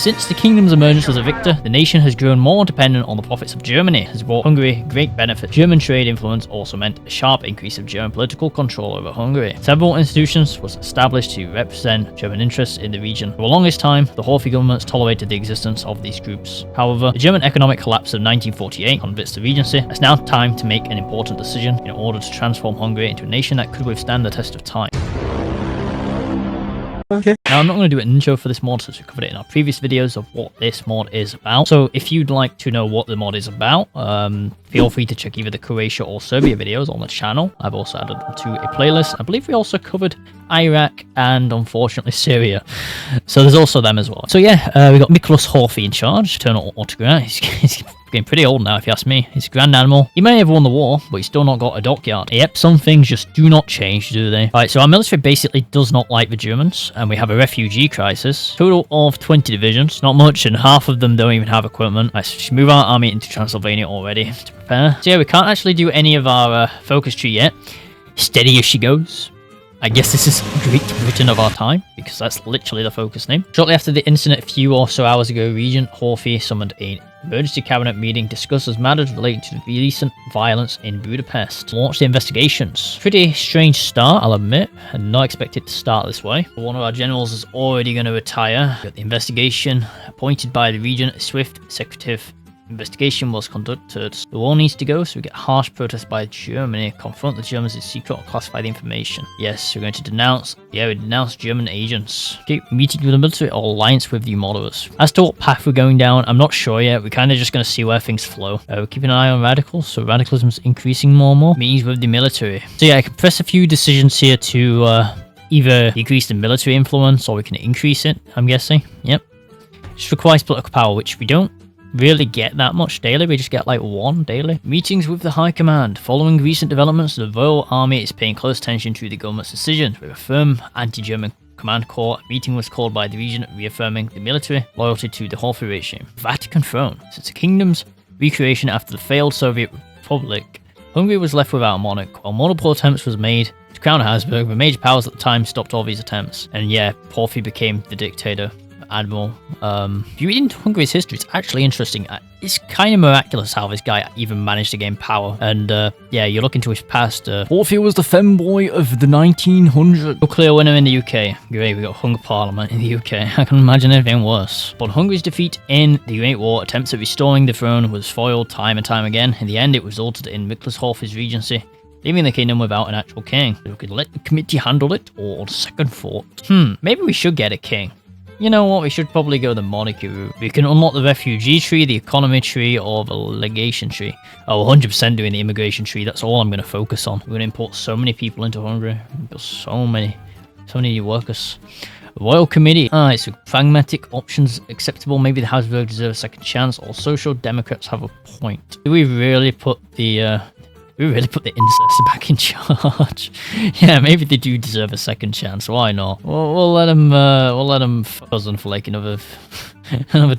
Since the kingdom's emergence as a victor, the nation has grown more dependent on the profits of Germany, has brought Hungary great benefit. German trade influence also meant a sharp increase of German political control over Hungary. Several institutions was established to represent German interests in the region. For the longest time, the Horthy governments tolerated the existence of these groups. However, the German economic collapse of 1948 convinced the regency. It's now time to make an important decision in order to transform Hungary into a nation that could withstand the test of time. Okay. Now, I'm not going to do an intro for this mod since we covered it in our previous videos of what this mod is about. So if you'd like to know what the mod is about, feel free to check either the Croatia or Serbia videos on the channel. I've also added them to a playlist. I believe we also covered Iraq and, unfortunately, Syria. So there's also them as well. So yeah, we got Monarchist Horthy in charge, eternal autocrat. He's getting pretty old now, if you ask me. He's a grand animal. He may have won the war, but he's still not got a dockyard. Yep, some things just do not change, do they? Alright, so our military basically does not like the Germans, and we have a refugee crisis. Total of 20 divisions. Not much, and half of them don't even have equipment. Let's just move our army into Transylvania already to prepare. So yeah, we can't actually do any of our focus tree yet. Steady as she goes. I guess this is Great Britain of our time, because that's literally the focus name. Shortly after the incident a few or so hours ago, Regent Horthy summoned an emergency cabinet meeting, discusses matters related to the recent violence in Budapest, launched the investigations. Pretty strange start, I'll admit. I did not expect it to start this way. One of our generals is already going to retire. Got the investigation appointed by the regent, a swift executive investigation was conducted. The war needs to go, so we get harsh protests by Germany. Confront the Germans in secret or classify the information. Yes, we're going to denounce. Yeah, we denounce German agents. Okay, meeting with the military or alliance with the moderates. As to what path we're going down, I'm not sure yet. We're kind of just going to see where things flow. We're keeping an eye on radicals, so radicalism is increasing more and more. Meetings with the military. So yeah, I can press a few decisions here to either decrease the military influence or we can increase it, I'm guessing. Yep. Just requires political power, which we don't really get that much daily. We just get like one daily. Meetings with the High Command. Following recent developments, the Royal Army is paying close attention to the government's decisions. With a firm anti-German command corps, a meeting was called by the regent, reaffirming the military loyalty to the Horthy regime. Vatican throne. Since the kingdom's recreation after the failed Soviet Republic, Hungary was left without a monarch. While multiple attempts was made to crown Habsburg, the major powers at the time stopped all these attempts. And yeah, Horthy became the dictator. Admiral. If you read into Hungary's history, it's actually interesting. It's kind of miraculous how this guy even managed to gain power. And yeah, you look into his past. Horthy was the femboy of the 1900s. Nuclear winner in the UK. Great, we got hung parliament in the UK. I can imagine anything worse. But Hungary's defeat in the Great War, attempts at restoring the throne was foiled time and time again. In the end, it resulted in Monarchist Horthy's regency, leaving the kingdom without an actual king. We could let the committee handle it, or second thought. Maybe we should get a king. You know what, we should probably go the monarchy route. We can unlock the refugee tree, the economy tree, or the legation tree. Oh, 100% doing the immigration tree, that's all I'm going to focus on. We're going to import so many people into Hungary. We've got so many workers. Royal Committee. So pragmatic options acceptable. Maybe the Habsburg deserve a second chance, or Social Democrats have a point. Do we really put the incest back in charge? Yeah, maybe they do deserve a second chance. Why not? We'll let them cousin for like another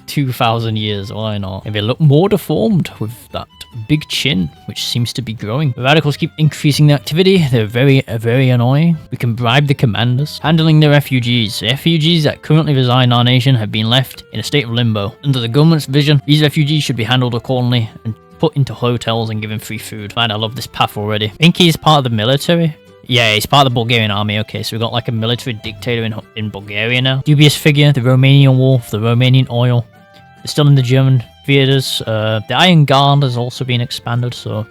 2,000 years. Why not? Maybe look more deformed with that big chin, which seems to be growing. The radicals keep increasing the activity. They're very annoying. We can bribe the commanders. Handling the refugees. The refugees that currently reside in our nation have been left in a state of limbo. Under the government's vision, these refugees should be handled accordingly and put into hotels and given free food. Man, I love this path already. I think he's part of the military. Yeah, he's part of the Bulgarian army. Okay, so we've got like a military dictator in Bulgaria now. Dubious figure, the Romanian wolf, the Romanian oil. They're still in the German theaters. The Iron Guard has also been expanded, so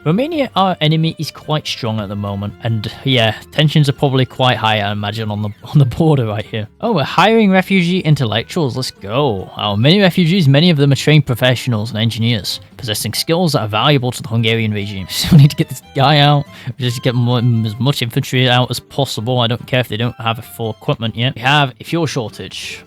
Romania, our enemy, is quite strong at the moment, and yeah, tensions are probably quite high, I imagine, on the border right here. Oh, we're hiring refugee intellectuals. Let's go. Many refugees, many of them are trained professionals and engineers, possessing skills that are valuable to the Hungarian regime. So we need to get this guy out. We just get as much infantry out as possible. I don't care if they don't have a full equipment yet. We have a fuel shortage.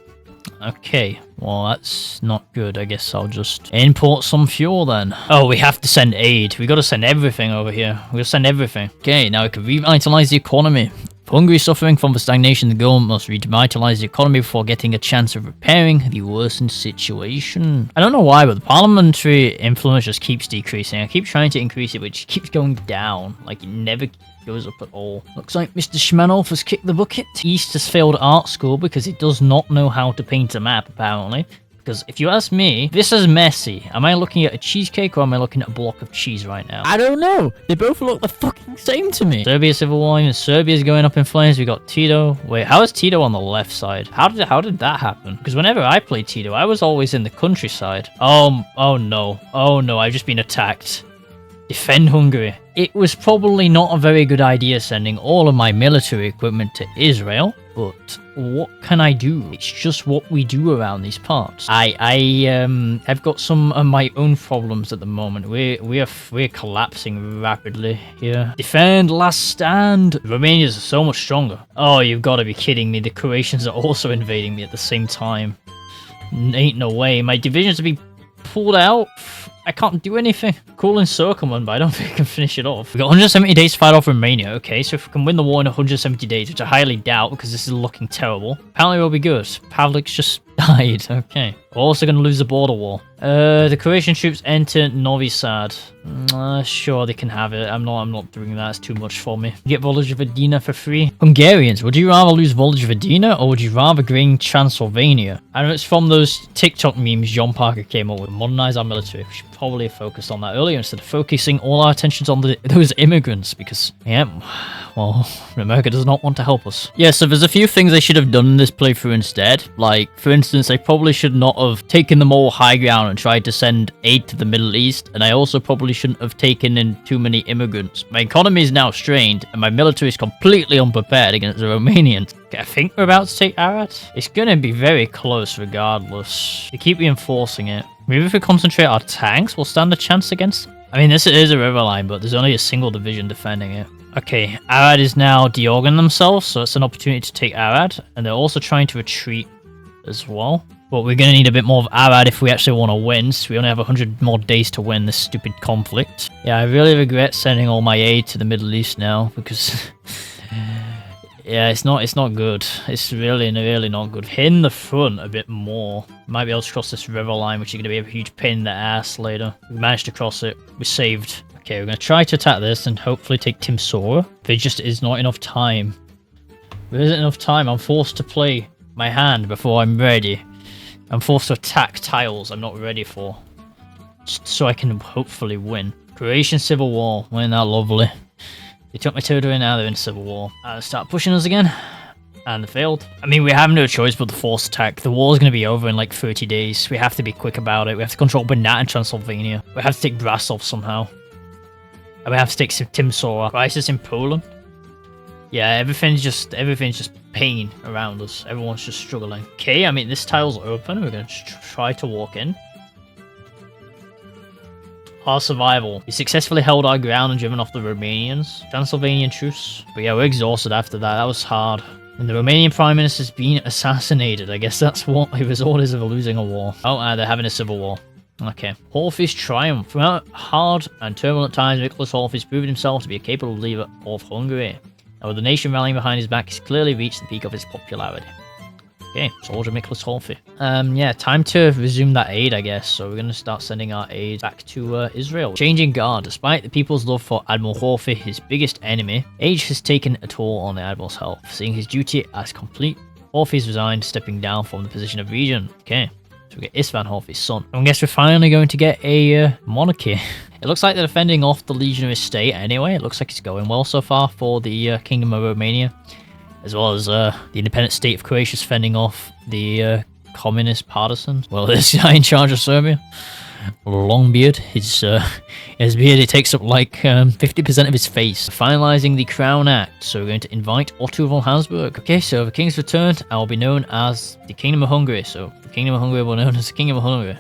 Okay, well, that's not good. I guess I'll just import some fuel then. Oh, we have to send aid. We got to send everything over here. We got to send everything. Okay, now we can revitalize the economy. With Hungary suffering from the stagnation, the government must revitalize the economy before getting a chance of repairing the worsened situation. I don't know why, but the parliamentary influence just keeps decreasing. I keep trying to increase it, which keeps going down. Like, it never goes up at all. Looks like Mr. Shmanov has kicked the bucket. East has failed art school because it does not know how to paint a map, apparently. Because if you ask me, this is messy. Am I looking at a cheesecake or am I looking at a block of cheese right now? I don't know. They both look the fucking same to me. Serbia civil war, even Serbia's going up in flames. We got Tito. Wait, how is Tito on the left side? How did that happen? Because whenever I played Tito, I was always in the countryside. Oh no. Oh no, I've just been attacked. Defend Hungary. It was probably not a very good idea sending all of my military equipment to Israel, but what can I do? It's just what we do around these parts. I've got some of my own problems at the moment. We're collapsing rapidly here. Defend, last stand. Romanians are so much stronger. Oh, you've got to be kidding me. The Croatians are also invading me at the same time. Ain't no way. My divisions have been pulled out. I can't do anything. Cool encirclement, but I don't think I can finish it off. We got 170 days to fight off Romania. Okay, so if we can win the war in 170 days, which I highly doubt because this is looking terrible, apparently we'll be good. Pavlik's just died. Okay. We're also going to lose the border war. The Croatian troops enter Novi Sad. Sure, they can have it. I'm not doing that. It's too much for me. Get Vojvodina for free. Hungarians, would you rather lose Vojvodina or would you rather gain Transylvania? I know it's from those TikTok memes John Parker came up with. Modernize our military. We should probably have focused on that earlier instead of focusing all our attentions on those immigrants because, yeah, well, America does not want to help us. Yeah, so there's a few things they should have done in this playthrough instead. Like, for instance, they probably should not have taken the moral high ground and tried to send aid to the Middle East, and I also probably shouldn't have taken in too many immigrants. My economy is now strained, and my military is completely unprepared against the Romanians. I think we're about to take Arad. It's gonna be very close regardless. They keep reinforcing it. Maybe if we concentrate our tanks, we'll stand a chance against... I mean, this is a river line, but there's only a single division defending it. Okay, Arad is now deorganizing themselves, so it's an opportunity to take Arad, and they're also trying to retreat as well. But we're going to need a bit more of Arad if we actually want to win, so we only have 100 more days to win this stupid conflict. Yeah, I really regret sending all my aid to the Middle East now, because... yeah, it's not good. It's really not good. Hitting the front a bit more. Might be able to cross this river line, which is going to be a huge pain in the ass later. We managed to cross it. We're saved. Okay, we're going to try to attack this and hopefully take Timsora. There just is not enough time. There isn't enough time. I'm forced to play my hand before I'm ready. I'm forced to attack tiles I'm not ready for. Just so I can hopefully win. Croatian Civil War. Wasn't that lovely? They took my territory, now they're in civil war. Start pushing us again. And they failed. I mean, we have no choice but the forced attack. The war's going to be over in like 30 days. We have to be quick about it. We have to control Banat and Transylvania. We have to take Brasov somehow. And we have to take Timsora. Crisis in Poland. Yeah, everything's just pain around us. Everyone's just struggling. Okay, I mean, this tile's open. We're going to try to walk in. Our survival. We successfully held our ground and driven off the Romanians. Transylvanian truce. But yeah, we're exhausted after that. That was hard. And the Romanian Prime Minister's been assassinated. I guess that's what the result is of losing a war. Oh, they're having a civil war. Okay. Horthy's triumph. Throughout hard and turbulent times, Nicholas Horthy's proven himself to be a capable leader of Hungary. And with the nation rallying behind his back, he's clearly reached the peak of his popularity. Okay, Soldier Nicholas Horthy. Yeah, time to resume that aid, I guess. So we're going to start sending our aid back to Israel. Changing guard. Despite the people's love for Admiral Horthy, his biggest enemy, age has taken a toll on the Admiral's health. Seeing his duty as complete, Horthy's resigned, stepping down from the position of regent. Okay, so we get Istvan Horthy's son. I guess we're finally going to get a monarchy. It looks like they're defending off the legionary state anyway. It looks like it's going well so far for the Kingdom of Romania. As well as the independent state of Croatia fending off the communist partisans. Well, this guy in charge of Serbia, long beard. His beard, it takes up like 50% of his face. Finalizing the Crown Act, so we're going to invite Otto von Habsburg. Okay, so the king's returned. I will be known as the Kingdom of Hungary. So the Kingdom of Hungary will be known as the Kingdom of Hungary.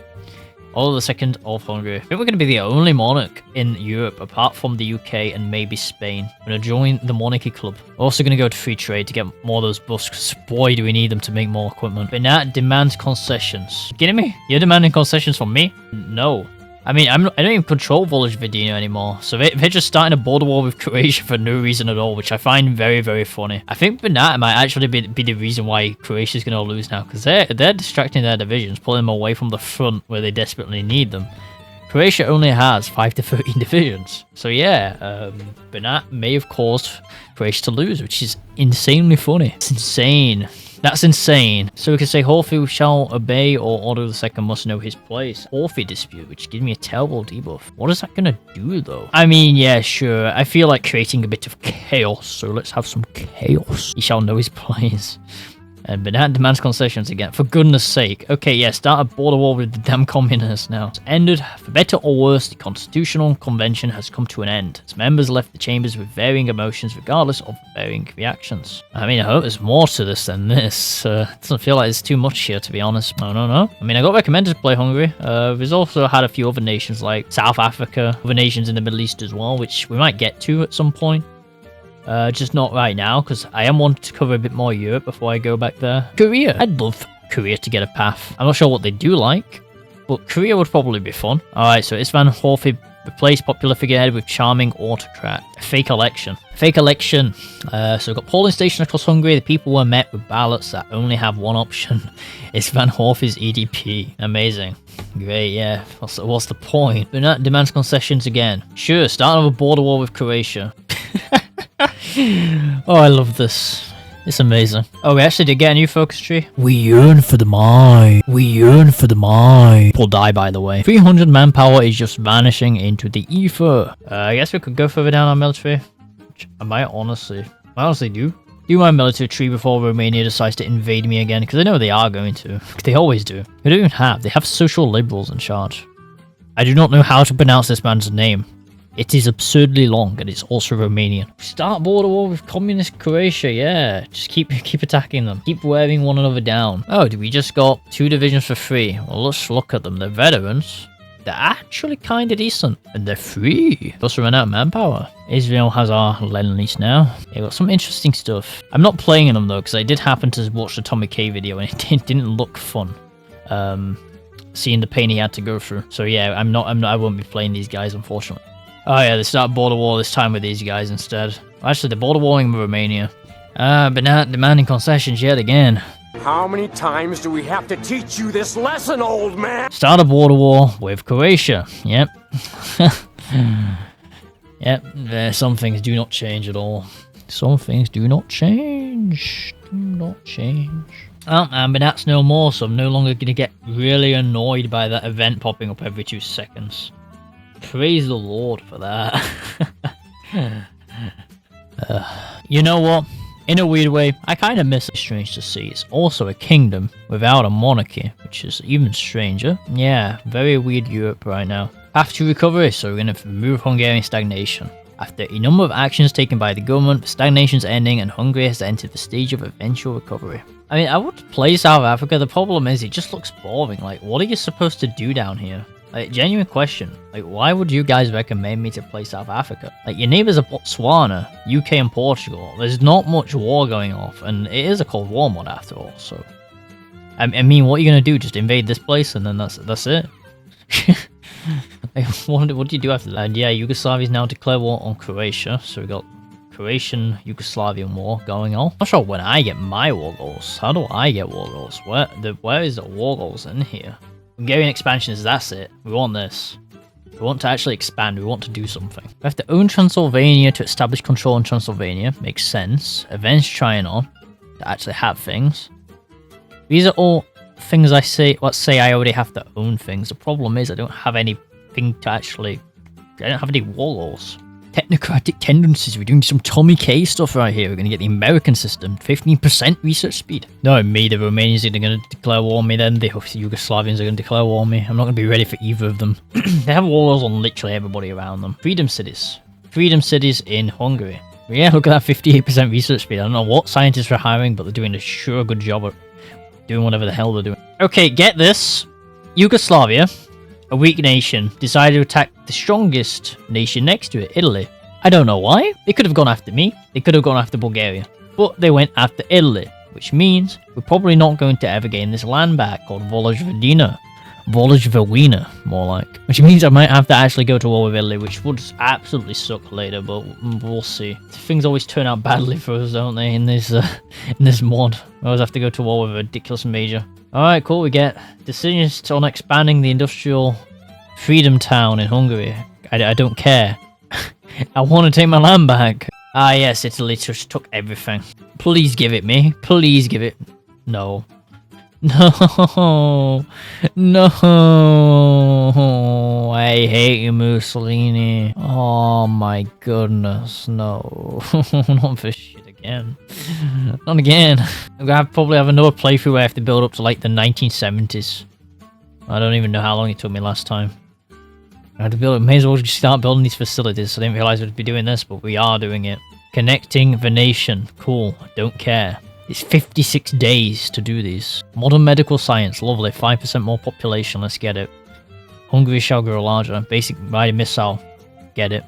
Otto II of Hungary. I think we're going to be the only monarch in Europe apart from the UK and maybe Spain. We're going to join the monarchy club. We're also going to go to free trade to get more of those buffs because boy do we need them to make more equipment. But now demands concessions. You kidding me? You're demanding concessions from me? No. I mean, I don't even control Volodya anymore, so they're just starting a border war with Croatia for no reason at all, which I find very, very funny. I think Banat might actually be the reason why Croatia's going to lose now, because they're distracting their divisions, pulling them away from the front where they desperately need them. Croatia only has 5 to 13 divisions, so yeah, Banat may have caused Croatia to lose, which is insanely funny. It's insane. That's insane. So we can say Horthy shall obey, or Otto II must know his place. Horthy dispute, which gives me a terrible debuff. What is that gonna do though? I mean, yeah, sure. I feel like creating a bit of chaos, so let's have some chaos. He shall know his place. And Banat demands concessions again. For goodness sake. Okay, yeah, start a border war with the damn communists now. It's ended. For better or worse, the Constitutional Convention has come to an end. Its members left the chambers with varying emotions regardless of varying reactions. I mean, I hope there's more to this than this. It doesn't feel like there's too much here, to be honest. No. I mean, I got recommended to play Hungary. We've also had a few other nations like South Africa, other nations in the Middle East as well, which we might get to at some point. Just not right now, because I am wanting to cover a bit more Europe before I go back there. Korea. I'd love Korea to get a path. I'm not sure what they do like, but Korea would probably be fun. Alright, so Istvan Horthy replaced popular figurehead with charming autocrat. Fake election. Fake election. So we've got polling stations across Hungary. The people were met with ballots that only have one option. Istvan Horthy's EDP. Amazing. Great, yeah. What's the point? Banat demands concessions again. Sure, start another border war with Croatia. Oh, I love this. It's amazing. Oh, we actually did get a new focus tree. We yearn for the mine. We yearn for the mine. Will die, by the way. 300 manpower is just vanishing into the ether. I guess we could go further down our military. Which I might honestly do my military tree before Romania decides to invade me again, because I know they are going to. They always do. They don't even have. They have social liberals in charge. I do not know how to pronounce this man's name. It is absurdly long, and it's also Romanian. Start border war with communist Croatia, yeah. Just keep attacking them. Keep wearing one another down. Oh, we just got 2 divisions for free. Well, let's look at them. They're veterans. They're actually kind of decent. And they're free. Plus, we ran out of manpower. Israel has our Lend-Lease now. They got some interesting stuff. I'm not playing them, though, because I did happen to watch the Tommy K video, and it didn't look fun. Seeing the pain he had to go through. So, yeah, I won't be playing these guys, unfortunately. Oh yeah, they start border war this time with these guys instead. Actually, they're border warring with Romania. But not demanding concessions yet again. How many times do we have to teach you this lesson, old man? Start a border war with Croatia. Yep. Yep, some things do not change at all. Some things do not change. Do not change. Oh, but that's no more, so I'm no longer going to get really annoyed by that event popping up every 2 seconds. Praise the Lord for that. You know what? In a weird way, I kind of miss it. Strange to see. It's also a kingdom without a monarchy, which is even stranger. Yeah, very weird Europe right now. Path to recovery, so we're going to remove Hungarian stagnation. After a number of actions taken by the government, the stagnation's ending and Hungary has entered the stage of eventual recovery. I mean, I would play South Africa. The problem is it just looks boring. Like, what are you supposed to do down here? Like, genuine question. Like, why would you guys recommend me to play South Africa? Like, your neighbors are Botswana, UK and Portugal. There's not much war going off, and it is a Cold War mod after all, so... I mean, what are you gonna do? Just invade this place, and then that's it? Like, what do you do after that? And yeah, Yugoslavia's now declared war on Croatia, so we got Croatian-Yugoslavian war going on. I'm not sure when I get my war goals. How do I get war goals? Where is the war goals in here? Hungarian expansion is that's it. We want this. We want to actually expand. We want to do something. We have to own Transylvania to establish control in Transylvania. Makes sense. Avenging Trianon to actually have things. These are all things I say. Let's say I already have to own things. The problem is I don't have anything to actually. I don't have any warlords. Technocratic tendencies. We're doing some Tommy K stuff right here. We're going to get the American system. 15% research speed. No, me. The Romanians are going to declare war on me then. The Yugoslavians are going to declare war on me. I'm not going to be ready for either of them. They have warlords on literally everybody around them. Freedom cities. Freedom cities in Hungary. Yeah, look at that 58% research speed. I don't know what scientists are hiring, but they're doing a sure good job at doing whatever the hell they're doing. Okay, get this. Yugoslavia, a weak nation, decided to attack the strongest nation next to it, Italy. I don't know why. They could have gone after me. They could have gone after Bulgaria. But they went after Italy, which means we're probably not going to ever gain this land back called Volodya. Volodymyr, more like. Which means I might have to actually go to war with Italy, which would absolutely suck later, but we'll see. Things always turn out badly for us, don't they, in this mod. I always have to go to war with a ridiculous major. Alright, cool, we get decisions on expanding the industrial freedom town in Hungary. I don't care. I want to take my land back. Ah yes, Italy just took everything. Please give it me. Please give it. No. No. No. I hate you, Mussolini. Oh my goodness. No. Not for shit again. Not again. I'm gonna probably have another playthrough where I have to build up to like the 1970s. I don't even know how long it took me last time. I had to build it. May as well just start building these facilities. I didn't realize we'd be doing this, but we are doing it. Connecting the nation. Cool. Don't care. It's 56 days to do these. Modern medical science. Lovely. 5% more population. Let's get it. Hungary shall grow larger. Basic guided missile. Get it.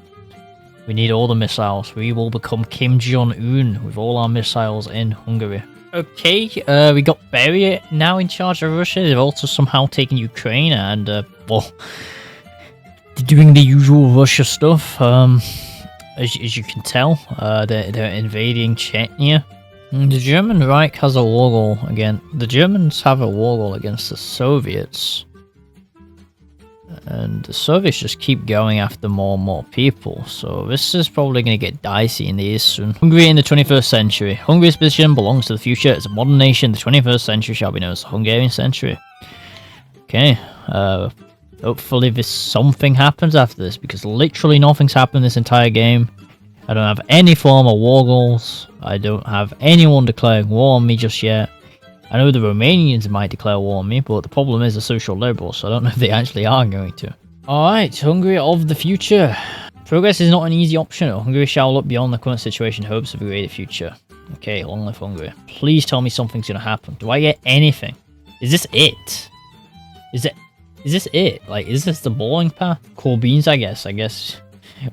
We need all the missiles. We will become Kim Jong-un with all our missiles in Hungary. Okay, we got Beria now in charge of Russia. They've also somehow taken Ukraine and, well... doing the usual Russia stuff, as you can tell, they're invading Chechnya. The German Reich has a war goal again. The Germans have a war goal against the Soviets, and the Soviets just keep going after more and more people. So this is probably going to get dicey in the east soon. Hungary in the 21st century. Hungary's position belongs to the future. As a modern nation, the 21st century shall be known as the Hungarian century. Okay. Hopefully something happens after this, because literally nothing's happened this entire game. I don't have any form of war goals. I don't have anyone declaring war on me just yet. I know the Romanians might declare war on me, but the problem is the social liberals, so I don't know if they actually are going to. Alright, Hungary of the future. Progress is not an easy option. Hungary shall look beyond the current situation in hopes of a greater future. Okay, long live Hungary. Please tell me something's gonna happen. Do I get anything? Is this it? Is this it? Like, is this the bowling path? Cool beans, I guess. I guess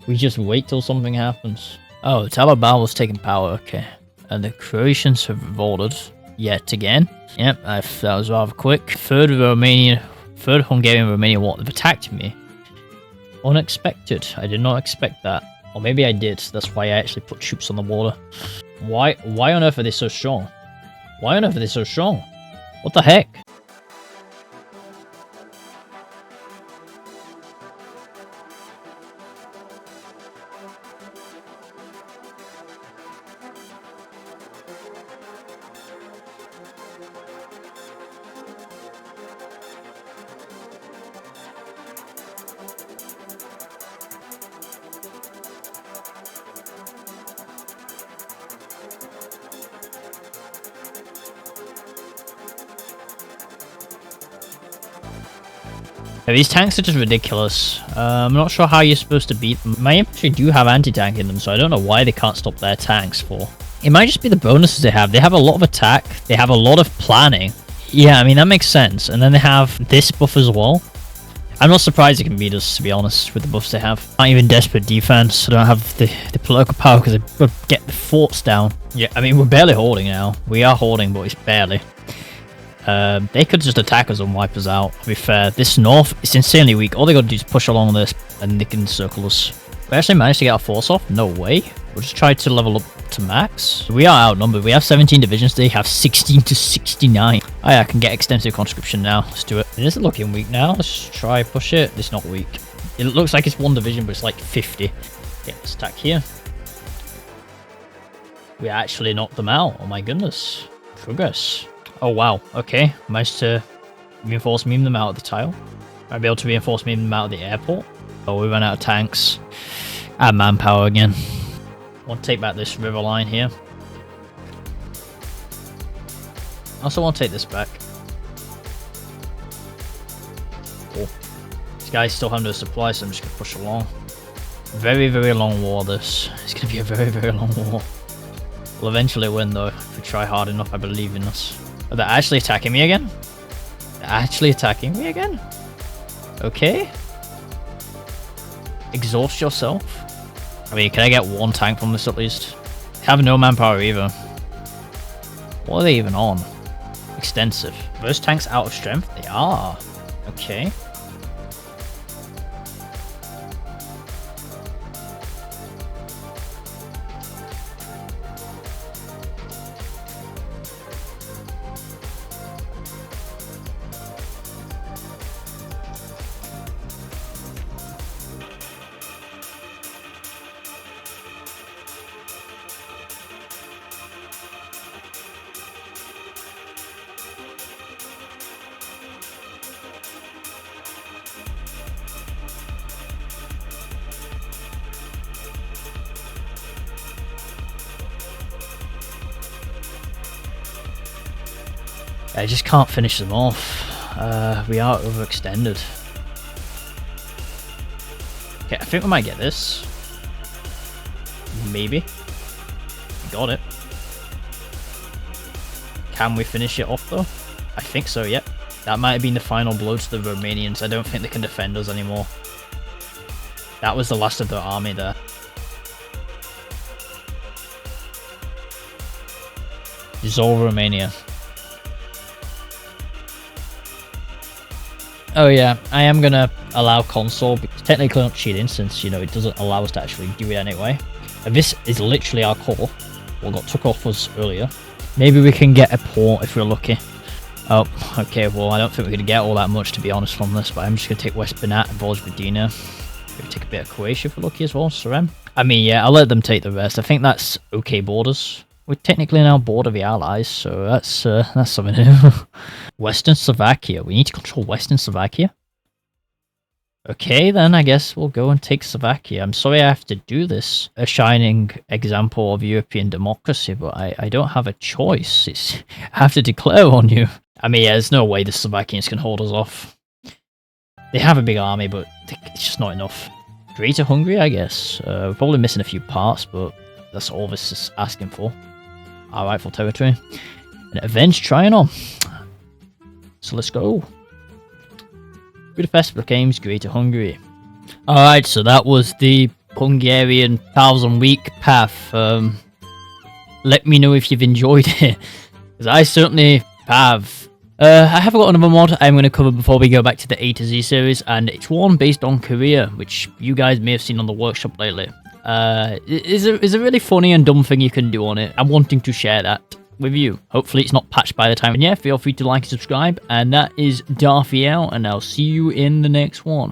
we just wait till something happens. Oh, Taliban was taking power. Okay. And the Croatians have revolted yet again. Yep, that was rather quick. Third Hungarian Romania war. They've attacked me. Unexpected. I did not expect that. Or maybe I did. That's why I actually put troops on the border. Why on earth are they so strong? Why on earth are they so strong? What the heck? Yeah, these tanks are just ridiculous. I'm not sure how you're supposed to beat them. My infantry do have anti-tank in them, so I don't know why they can't stop their tanks for. It might just be the bonuses they have. They have a lot of attack. They have a lot of planning. Yeah, I mean, that makes sense. And then they have this buff as well. I'm not surprised they can beat us, to be honest, with the buffs they have. Not even desperate defense. I don't have the political power because they get the forts down. Yeah, I mean, we're barely holding now. We are holding, but it's barely. They could just attack us and wipe us out, to be fair. This north is insanely weak. All they gotta do is push along this and they can circle us. We actually managed to get our force off? No way. We'll just try to level up to max. We are outnumbered. We have 17 divisions. They have 16 to 69. Oh yeah, I can get extensive conscription now. Let's do it. It isn't looking weak now. Let's try push it. It's not weak. It looks like it's one division, but it's like 50. Okay, let's attack here. We actually knocked them out. Oh my goodness. Progress. Oh wow, okay. Managed to reinforce meme them out of the tile. Might be able to reinforce meme them out of the airport. Oh, we ran out of tanks. And manpower again. I want to take back this river line here. I also want to take this back. Cool. These guys still have no supply, so I'm just going to push along. Very, very long war this. It's going to be a very, very long war. We'll eventually win though, if we try hard enough. I believe in us. Oh, they're actually attacking me again? They're actually attacking me again? Okay. Exhaust yourself. I mean, can I get one tank from this at least? They have no manpower either. What are they even on? Extensive. Are those tanks out of strength? They are. Okay. I just can't finish them off. We are overextended. Okay, I think we might get this. Maybe. We got it. Can we finish it off though? I think so, yep. That might have been the final blow to the Romanians. I don't think they can defend us anymore. That was the last of their army there. Dissolve Romania. Oh yeah, I am gonna allow console, because technically not cheating since, you know, it doesn't allow us to actually do it anyway. And this is literally our core, what got took off us earlier. Maybe we can get a port if we're lucky. Oh, okay, well I don't think we're gonna get all that much to be honest from this, but I'm just gonna take West Banat and Vojvodina. Maybe take a bit of Croatia if we're lucky as well, Surrem. I mean, yeah, I'll let them take the rest. I think that's okay borders. We're technically now border the Allies, so that's something new. Western Slovakia. We need to control Western Slovakia? Okay, then I guess we'll go and take Slovakia. I'm sorry I have to do this. A shining example of European democracy, but I don't have a choice. I have to declare on you. I mean, yeah, there's no way the Slovakians can hold us off. They have a big army, but it's just not enough. Greater Hungary, I guess. We're probably missing a few parts, but that's all this is asking for. Our rightful territory. And Avenging Trianon. So let's go. Budapest proclaims Greater Hungary. Alright, so that was the Hungarian 1000-week path. Let me know if you've enjoyed it, because I certainly have. I have got another mod I'm going to cover before we go back to the A to Z series, and it's one based on Korea, which you guys may have seen on the workshop lately. Is a really funny and dumb thing you can do on it. I'm wanting to share that with you. Hopefully it's not patched by the time. And yeah, feel free to like and subscribe. And that is Darthy out, and I'll see you in the next one.